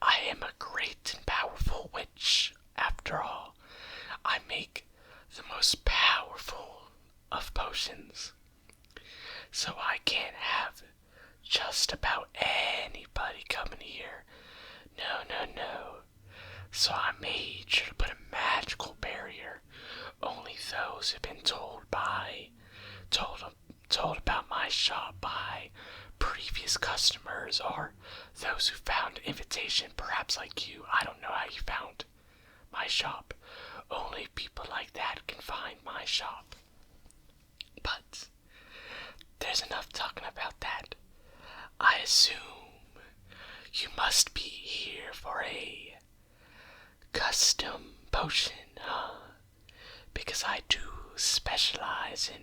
I am a great and powerful witch. After all, I make the most powerful of potions. So I can't have just about anybody coming here. No, no, no. So I made sure to put a magical barrier. Only those who've been told about my shop by previous customers or those who found invitation, perhaps like you. I don't know how you found my shop. Only people like that can find my shop. But there's enough talking about that. I assume you must be here for a custom potion, huh? Because I do specialize in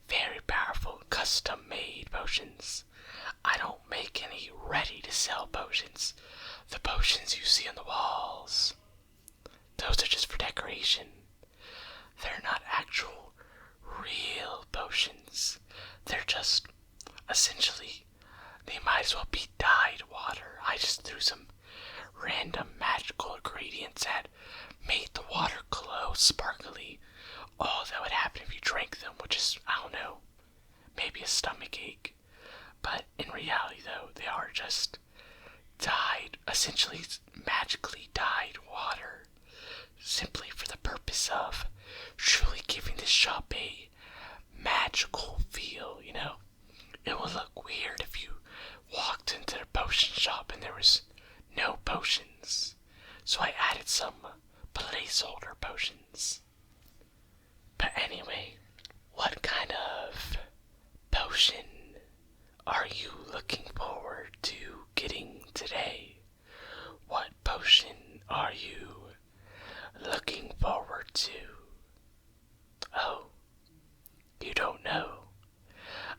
very powerful custom-made potions. I don't make any ready-to-sell potions. The potions you see on the walls, those are just for decoration. They're not actual, real potions. They're just, essentially, they might as well be dyed water. I just threw some random magical ingredients that made the water glow sparkly. All that would happen if you drank them, which is, I don't know, maybe a stomach ache. But in reality, though, they are just dyed, essentially magically dyed water, simply for the purpose of truly giving this shop a magical feel, you know? It would look weird if you walked into the potion shop and there was no potions. So I added some placeholder potions. But anyway, what kind of potion are you looking forward to getting today? What potion are you looking forward to? Oh, you don't know.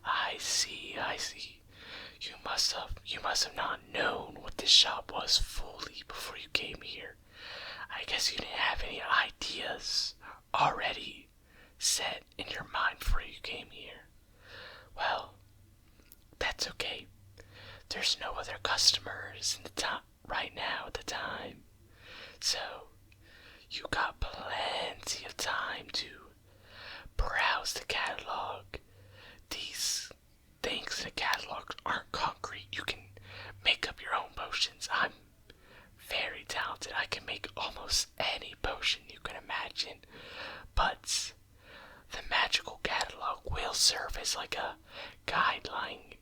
I see, I see. You must have not known what this shop was fully before you came here. I guess you didn't have any ideas already set in your mind before you came here. Well, that's okay. There's no other customers in the top right now at the time. So, you got plenty of time to browse the catalog. These things in the catalog aren't concrete. You can make up your own potions. I'm very talented. I can make almost any potion you can imagine. But the magical catalog will serve as like a guideline,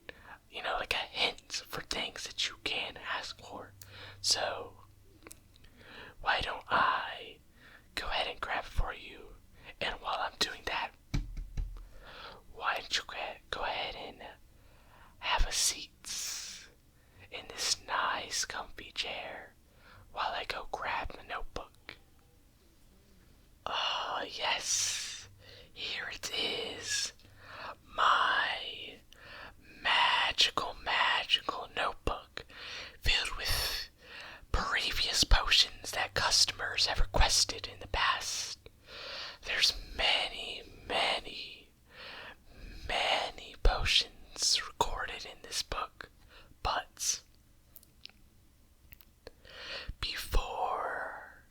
you know, like a hint for things that you can ask for. So, why don't I go ahead and grab it for you? And while I'm doing that, why don't you go ahead and have a seat in this nice comfy chair while I go grab the notebook. Ah, yes, here it is. My magical notebook filled with previous potions that customers have requested in the past. There's many potions recorded in this book, but before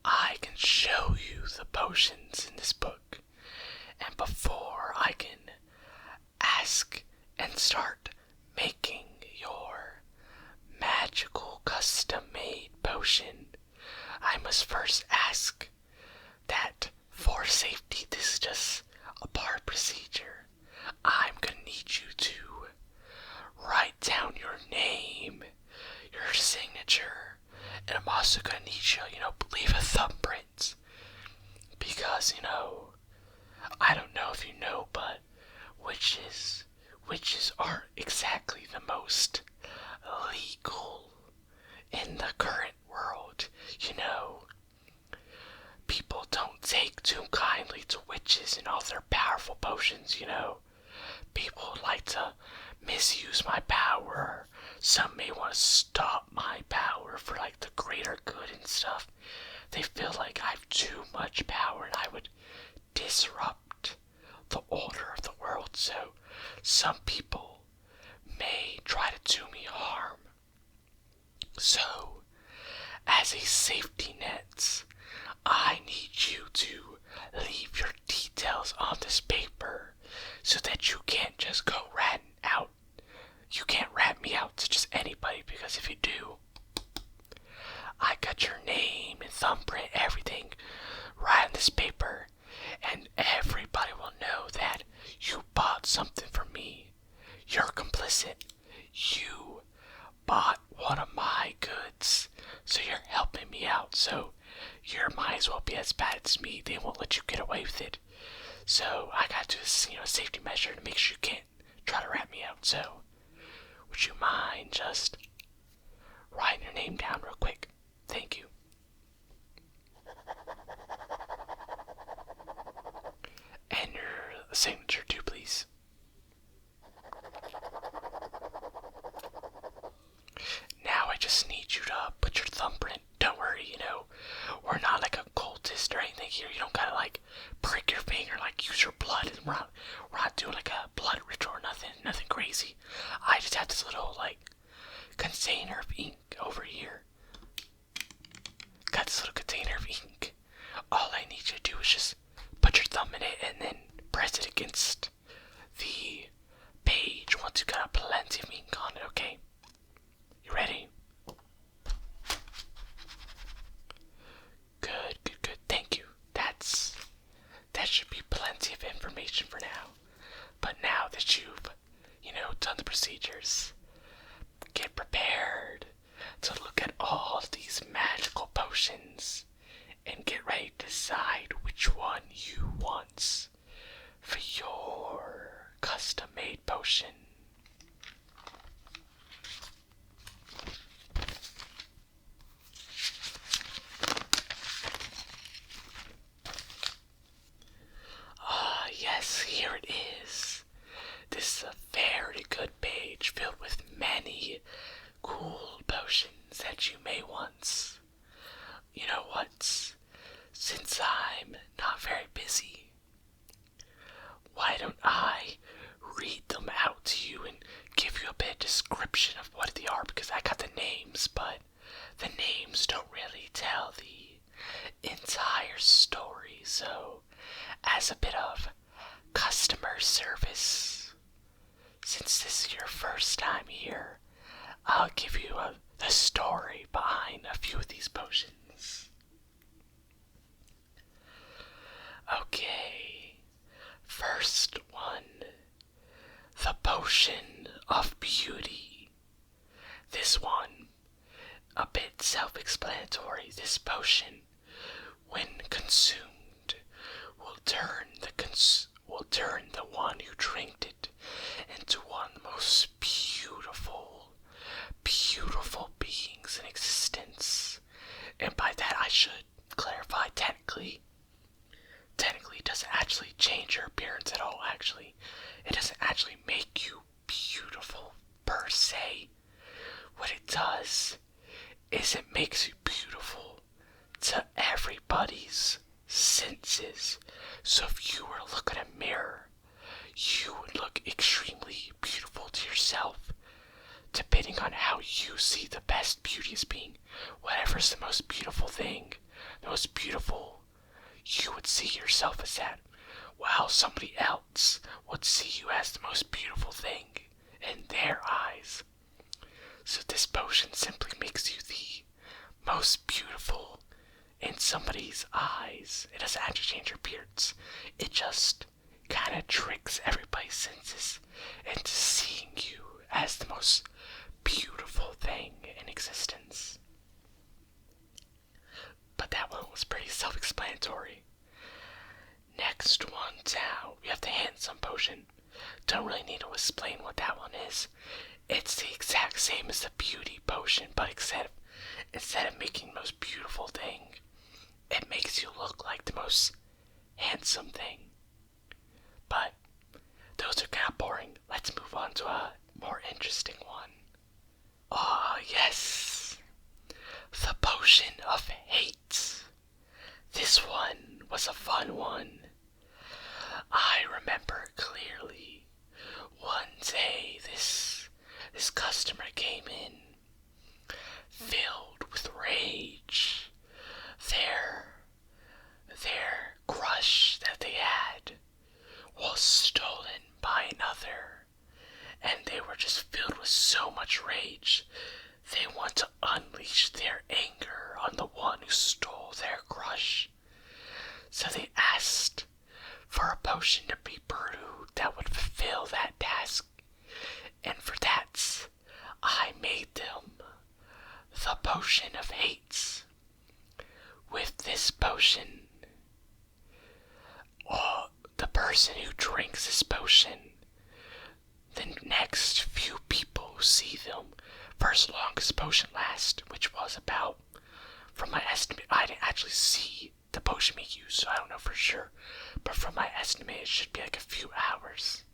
I can show you the potions in this book, and before I can ask and start making your magical custom-made potion, I must first ask that for safety, this is just a part procedure. I'm gonna need you to write down your name, your signature, and I'm also gonna need you, leave a thumbprint. Because, I don't know if you know, but witches aren't exactly the most legal in the current world. People don't take too kindly to witches and all their powerful potions. People like to misuse my power. Some may want to stop my power for like the greater good and stuff. They feel like I have too much power and I would disrupt the order of the world. So some people may try to do me harm. So, as a safety net, I need you to leave your details on this paper so that you can't just go ratting out. You can't rat me out to just anybody, because if you do, I got your name and thumbprint, everything right on this paper, and everybody will know that you bought something from me. You're complicit. You bought one of my goods, so you're helping me out. So you might as well be as bad as me. They won't let you get away with it. So I gotta do this, safety measure to make sure you can't try to rat me out. So would you mind just writing your name down real quick? Thank you. And your signature too, please. Now I just need you to put your thumbprint. Don't worry, we're not like a cultist or anything here. You don't gotta like prick your finger, like use your blood. We're not doing like a blood ritual or nothing crazy. I just have this little like container of ink over here. Got this little container of ink. All I need you to do is just put your thumb in it and then press it against the page once you got plenty of ink on it, okay? You ready? Good. Thank you. That should be plenty of information for now. But now that you've, done the procedures, get prepared to look at all of these magical potions and get ready to decide which one you want for your custom-made potion. Yes, here it is. This is a very good page filled with many cool potions that you may want. You know what? Since I'm not very busy, why don't I read them out to you and give you a bit of description of what they are, because I got the names, but the names don't really tell the entire story. So, as a bit of customer service, since this is your first time here, I'll give you the story behind a few of these potions. Okay, first one, the Potion of Beauty. This one, a bit self-explanatory. This potion, when consumed, will turn the one who drank it into one of the most beautiful beings in existence. And by that I should clarify, technically it doesn't actually change your appearance at all. Actually, it doesn't actually make you beautiful per se. What it does is it makes you beautiful to everybody's senses. So if you were to look at a mirror, you would look extremely beautiful to yourself, depending on how you see the best beauty as being. Whatever's the most beautiful thing, the most beautiful you would see yourself as that, while somebody else would see you as the most beautiful thing in their eyes. So this potion simply makes you the most beautiful in somebody's eyes. It doesn't actually change your appearance. It just kind of tricks everybody's senses into seeing you as the most beautiful thing in existence. But that one was pretty self-explanatory. Next one down, we have the Handsome Potion. Don't really need to explain what that one is. It's the exact same as the Beauty Potion, but instead of making the most beautiful thing, it makes you look like the most handsome thing. But those are kind of boring. Let's move on to a more interesting one. Ah, yes. The Potion of Hate. This one was a fun one. I remember clearly. One day, this customer came in filled with rage. Their crush that they had was stolen by another, and they were just filled with so much rage. They want to unleash their anger on the one who stole their crush. So they asked for a potion to be brewed that would fulfill that task. And for that, I made them the potion of hate. With this potion, the person who drinks this potion, the next few people who see them for as long as the potion lasts, which was about, from my estimate, I didn't actually see the potion being used, so I don't know for sure, but from my estimate it should be like a few hours.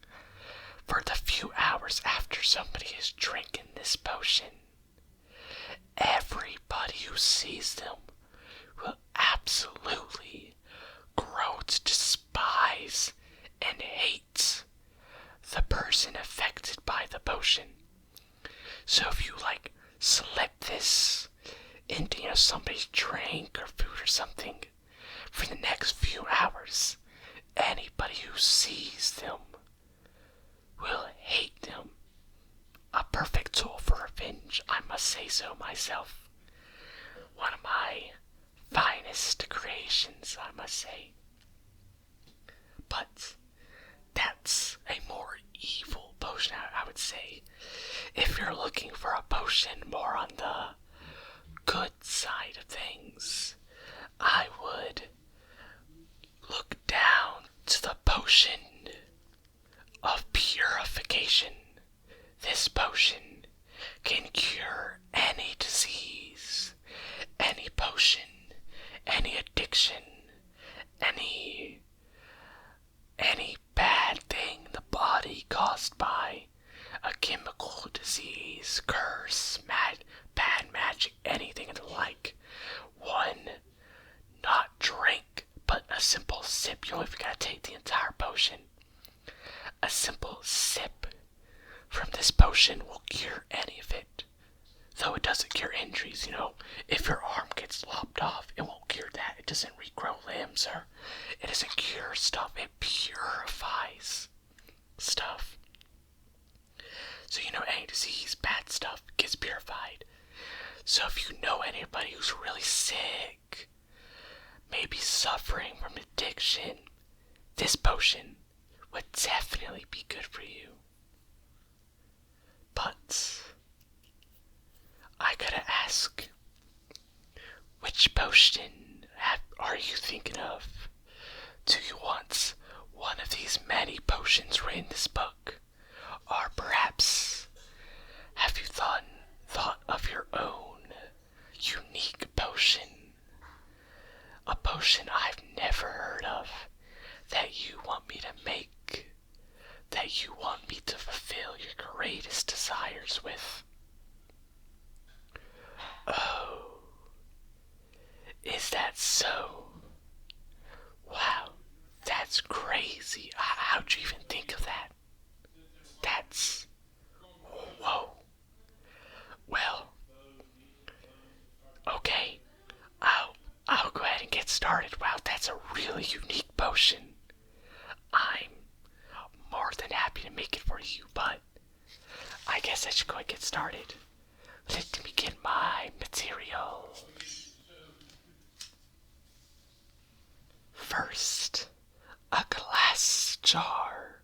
For the few hours after somebody is drinking this potion, everybody who sees them will absolutely grow to despise and hate the person affected by the potion. So if you slip this into somebody's drink or food or something, for the next few hours, anybody who sees them will hate them. A perfect tool for revenge, I must say so myself. One of my finest creations, I must say. But that's a more evil potion, I would say. If you're looking for a potion more on the good side of things, I would look down to the potion of purification. This potion can cure any disease, any potion, any addiction, any bad thing in the body caused by a chemical disease, curse, bad magic, anything and the like. One, not drink, but a simple sip. You don't even gotta take the entire potion. A simple sip from this potion will cure any of it. Though it doesn't cure injuries, if your arm gets lopped off, it won't cure that. It doesn't regrow limbs, or it doesn't cure stuff. It purifies stuff. So any disease, bad stuff gets purified. So if you know anybody who's really sick, maybe suffering from addiction, this potion would definitely be good for you. But I gotta ask, which potion are you thinking of? Do you want one of these many potions written in this book? Or perhaps have you thought of your own unique potion? A potion I've never heard of that you want me to make, that you want me to fulfill your greatest desires with. Oh, is that so? Wow, that's crazy. How'd you even think of that? That's... whoa. Well, okay, I'll go ahead and get started. Wow, that's a really unique potion. I'm more than happy to make it for you, but I guess I should go and get started. Let me get my materials. First, a glass jar.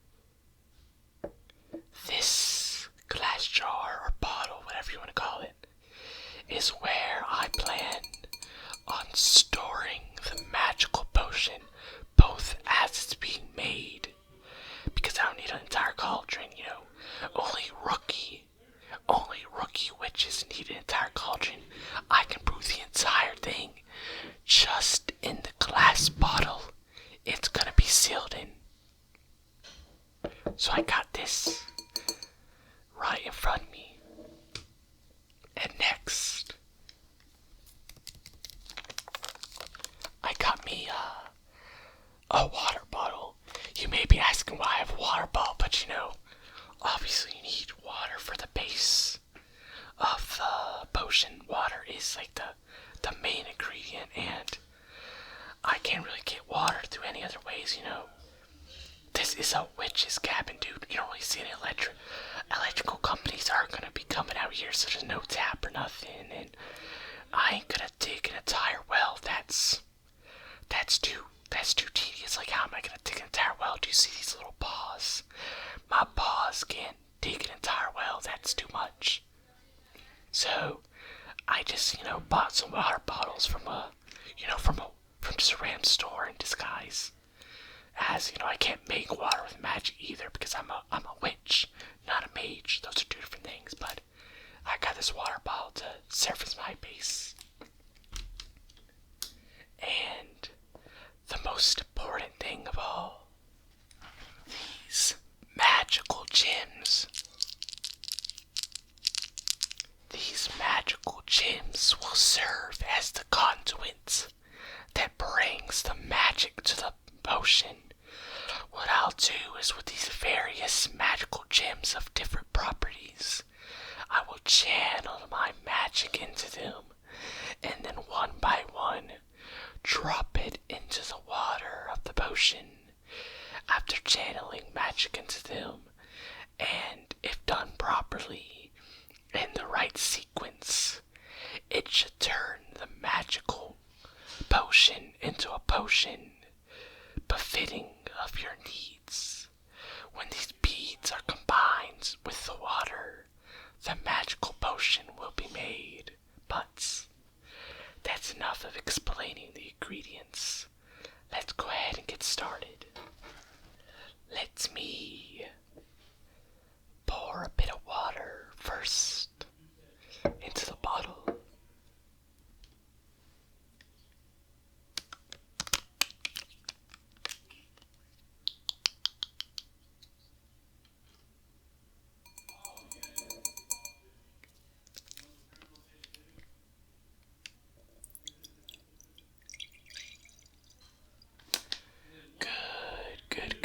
This glass jar or bottle, whatever you want to call it, is where I plan on storing the magical potion, both as it's being made, because I don't need an entire cauldron, only rookie witches need an entire cauldron. I can brew the entire thing just in the glass bottle it's gonna be sealed in. So I got this right in front of me. And next, can't really get water through any other ways, you know. This is a witch's cabin, dude. You don't really see any electrical companies aren't gonna be coming out here, so there's no tap or nothing, and I ain't gonna dig an entire well. That's too tedious. Like, how am I gonna dig an entire well? Do you see these little paws? My paws can't dig an entire well. That's too much. So I just, bought some water bottles from from just a random store in disguise. As I can't make water with magic either because I'm a witch, not a mage. Those are two different things. But I got this water bottle to serve as my base. And the most important thing of all, these magical gems. These magical gems will serve as the conduit that brings the magic to the potion. What I'll do is, with these various magical gems of different properties, I will channel my magic into them, and then one by one drop it into the water of the potion. After channeling magic into them, and if done properly, in the right sequence, it should turn the magical potion into a potion befitting of your needs. When these beads are combined with the water, the magical potion will be made. But that's enough of explaining the ingredients. Let's go ahead and get started. Let me pour a bit of water first into the bottle. Good.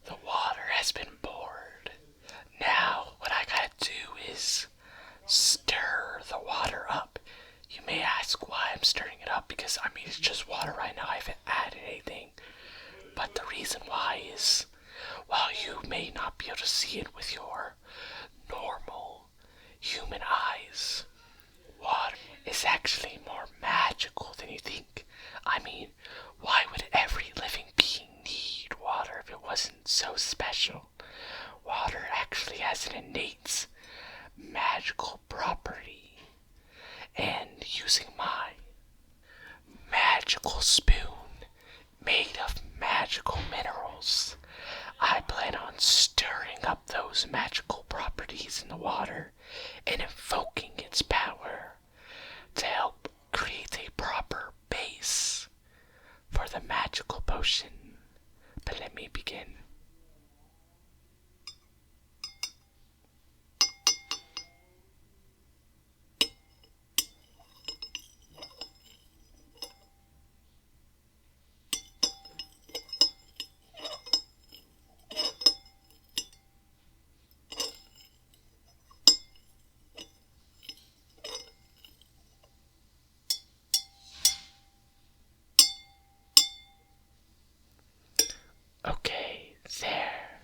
The water has been poured. Now, what I gotta do is stir the water up. You may ask why I'm stirring it up, because it's just water right now. I haven't added anything. But the reason why is, while you may not be able to see it with your normal human eyes, water is actually more magical than you think. Why would every living being need water if it wasn't so special? Water actually has an innate magical property. And using my magical spoon made of magical minerals, I plan on stirring up those magical properties in the water and invoking its power to help create a proper base for the magical potion. But let me begin. Okay, there.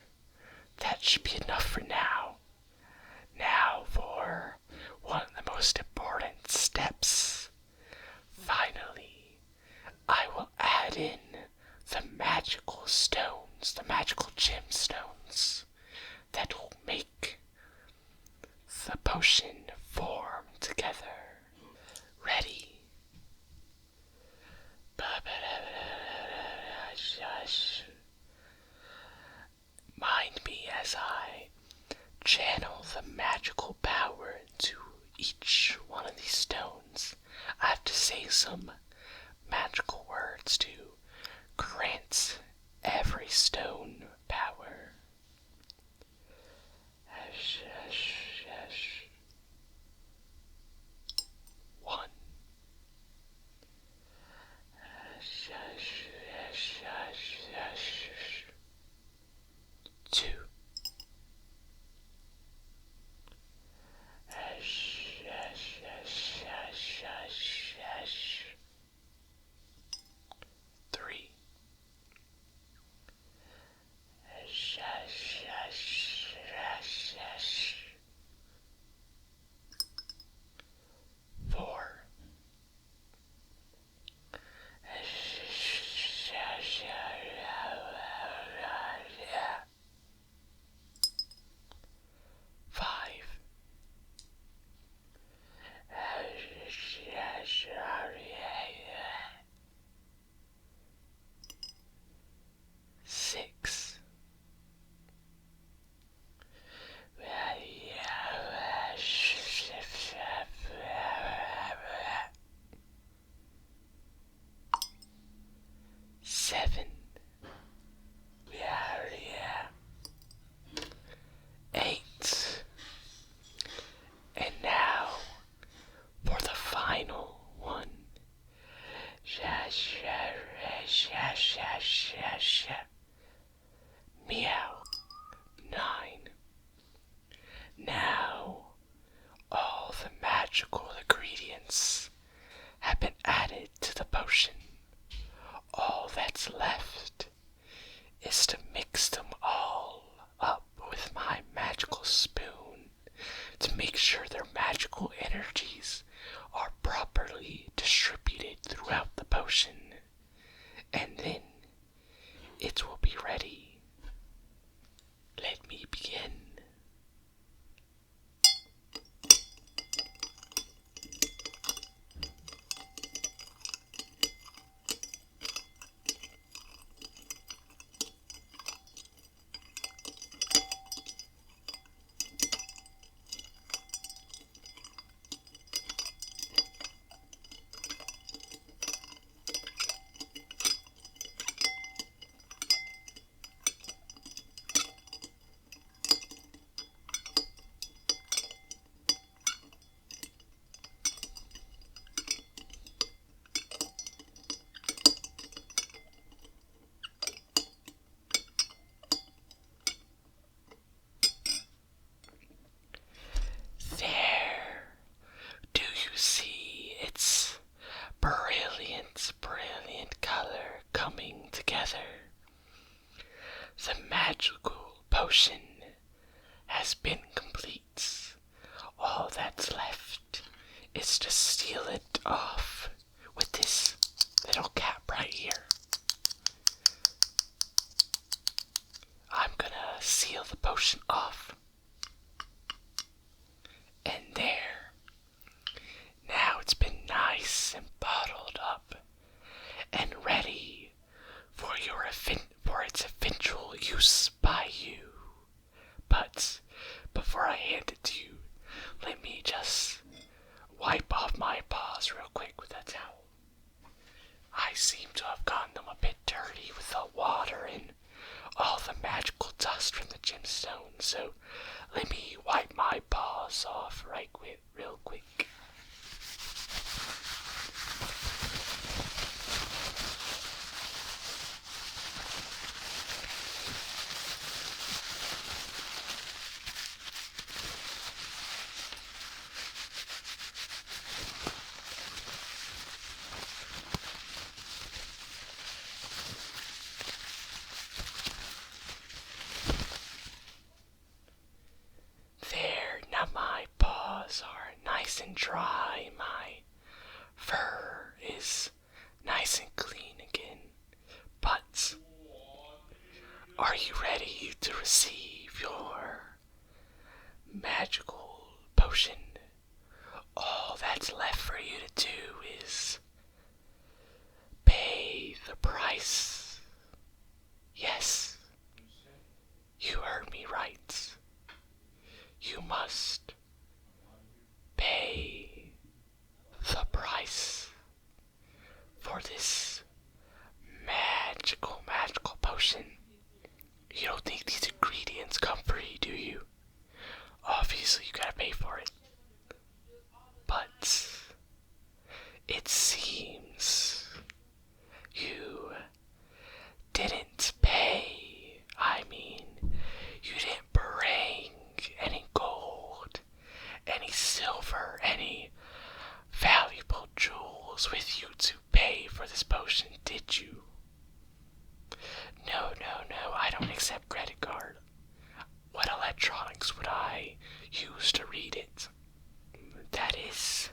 That should be enough for now. Now for one of the most important steps. Finally, I will add in the magical stones, the magical gemstones that will make the potion form together. Ready? Mind me as I channel the magical power into each one of these stones. I have to say some magical words to grant every stone power. One. that's left is to mix them all up with my magical spoon to make sure their magical energies are properly distributed throughout the potion. And then it will be ready. Let me begin. Brilliant color coming together. The magical potion has been complete. All that's left is to seal it off with this little cap right here. I'm gonna seal the potion off. And there. Now it's been nice and bottled up and ready for its eventual use by you. But before I hand it to you, let me just wipe off my paws real quick with a towel. I seem to have gotten them a bit dirty with the water and all the magical dust from the gemstone, so let me wipe my paws off real quick. There, now my paws are nice and dry. My fur is nice and clean again. But are you ready to receive your magical potion? All that's left for you to do is pay the price. Yes, you heard me right. You must pay the price for this magical potion. You don't think these ingredients come free, do you? Obviously, you gotta pay for it. But it seems you didn't pay. I mean, you didn't bring any gold, any silver, any valuable jewels with you to pay for this potion, did you? No, I don't accept credit card. What electronics would I use to read it? That is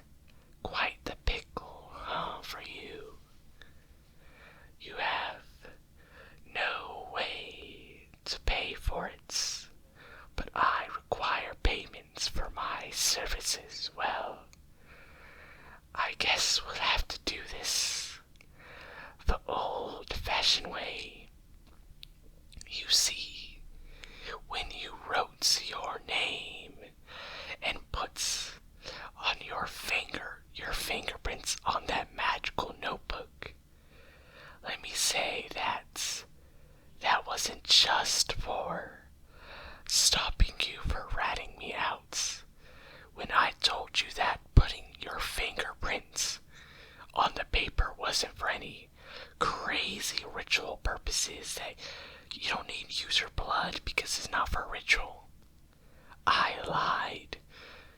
quite the pickle, for you. You have no way to pay for it, but I require payments for my services. Well, I guess we'll have to do this the old-fashioned way. You see, when you wrote your name and put on your fingerprints on that magical notebook, let me say that wasn't just for stopping you for ratting me out. When I told you that putting your fingerprints on the paper wasn't for any crazy ritual purposes, that you don't need to use your blood because it's not for a ritual, I lied.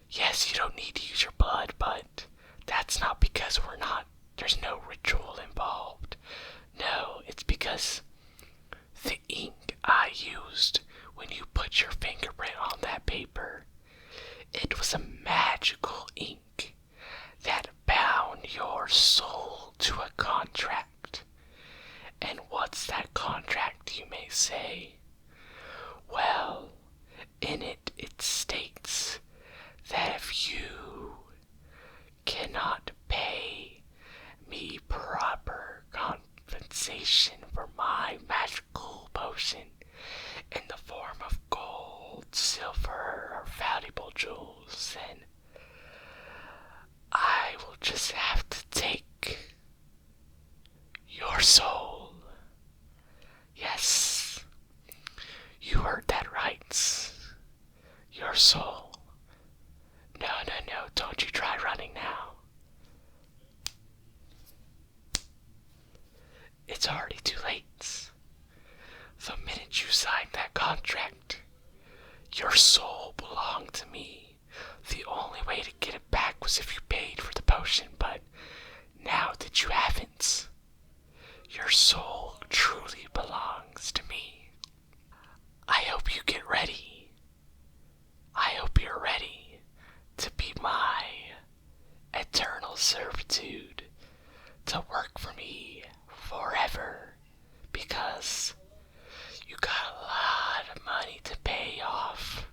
Yes, you don't need to use your blood, but that's not because there's no ritual involved. No, it's because contract. And what's that contract, you may say? Well, in it states that if you cannot pay me proper compensation for my magical potion in the form of gold, silver, or valuable jewels, then I will just have to take your soul. Yes, you heard that right. Your soul. No, don't you try running now. It's already too late. The minute you signed that contract, your soul belonged to me. The only way to get it back was if you paid for the potion, but now that you haven't, your soul truly belongs to me. I hope you get ready. I hope you're ready to be my eternal servitude, to work for me forever, because you got a lot of money to pay off.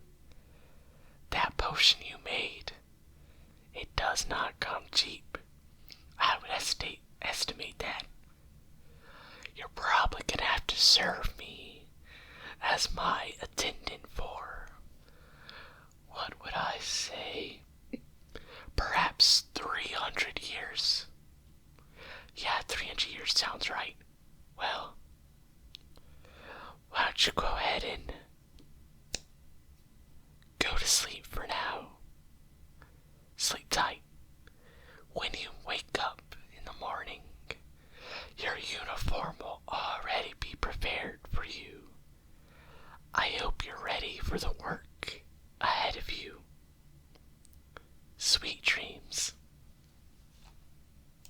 That potion you made, it does not come cheap. I would estimate that. You're probably gonna have to serve me as my attendant for, what would I say, perhaps 300 years. Yeah, 300 years sounds right. Well, why don't you go ahead and